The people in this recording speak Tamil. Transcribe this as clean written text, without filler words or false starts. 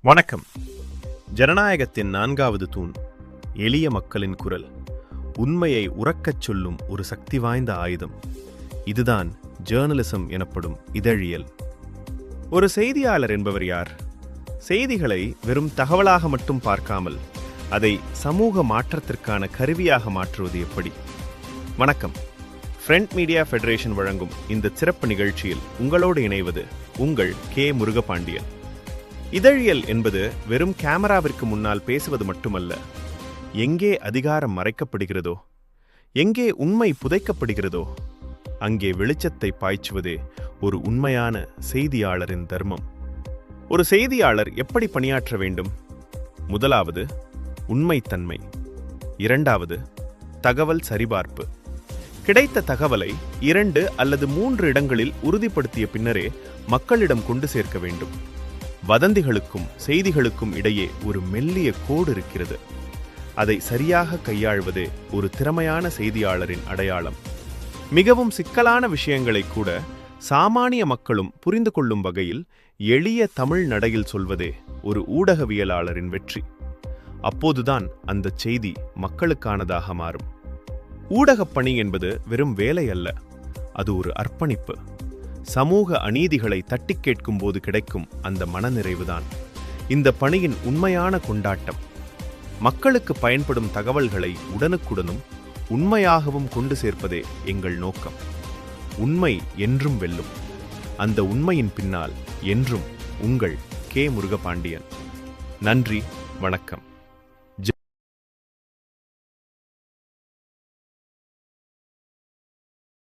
வணக்கம். ஜனநாயகத்தின் 4வது தூண் எளிய மக்களின் குரல். உண்மையை உரக்கச் சொல்லும் ஒரு சக்தி வாய்ந்த ஆயுதம். இதுதான் ஜேர்னலிசம் எனப்படும் இதழியல். ஒரு செய்தியாளர் என்பவர் யார்? செய்திகளை வெறும் தகவலாக மட்டும் பார்க்காமல் அதை சமூக மாற்றத்திற்கான கருவியாக மாற்றுவது எப்படி? வணக்கம். ஃப்ரெண்ட் மீடியா ஃபெடரேஷன் வழங்கும் இந்த சிறப்பு நிகழ்ச்சியில் உங்களோடு இணைவது உங்கள் கே. முருகபாண்டியன். இதழியல் என்பது வெறும் கேமராவிற்கு முன்னால் பேசுவது மட்டுமல்ல. எங்கே அதிகாரம் மறைக்கப்படுகிறதோ, எங்கே உண்மை புதைக்கப்படுகிறதோ, அங்கே வெளிச்சத்தை பாய்ச்சுவதே ஒரு உண்மையான செய்தியாளரின் தர்மம். ஒரு செய்தியாளர் எப்படி பணியாற்ற வேண்டும்? முதலாவது, உண்மைத்தன்மை. இரண்டாவது, தகவல் சரிபார்ப்பு. கிடைத்த தகவலை 2 அல்லது 3 இடங்களில் உறுதிப்படுத்திய பின்னரே மக்களிடம் கொண்டு சேர்க்க வேண்டும். வதந்திகளுக்கும் செய்திகளுக்கும் இடையே ஒரு மெல்லிய கோடு இருக்கிறது. அதை சரியாக கையாள்வதே ஒரு திறமையான செய்தியாளரின் அடையாளம். மிகவும் சிக்கலான விஷயங்களை கூட சாமானிய மக்களும் புரிந்து கொள்ளும் வகையில் எளிய தமிழ் நடையில் சொல்வதே ஒரு ஊடகவியலாளரின் வெற்றி. அப்போதுதான் அந்த செய்தி மக்களுக்கானதாக மாறும். ஊடகப் பணி என்பது வெறும் வேலை அல்ல, அது ஒரு அர்ப்பணிப்பு. சமூக அநீதிகளை தட்டிக் கேட்கும் போது கிடைக்கும் அந்த மனநிறைவுதான் இந்த பணியின் உண்மையான கொண்டாட்டம். மக்களுக்கு பயன்படும் தகவல்களை உடனுக்குடனும் உண்மையாகவும் கொண்டு சேர்ப்பதே எங்கள் நோக்கம். உண்மை என்றும் வெல்லும். அந்த உண்மையின் பின்னால் என்றும் உங்கள் கே. முருகபாண்டியன். நன்றி, வணக்கம்.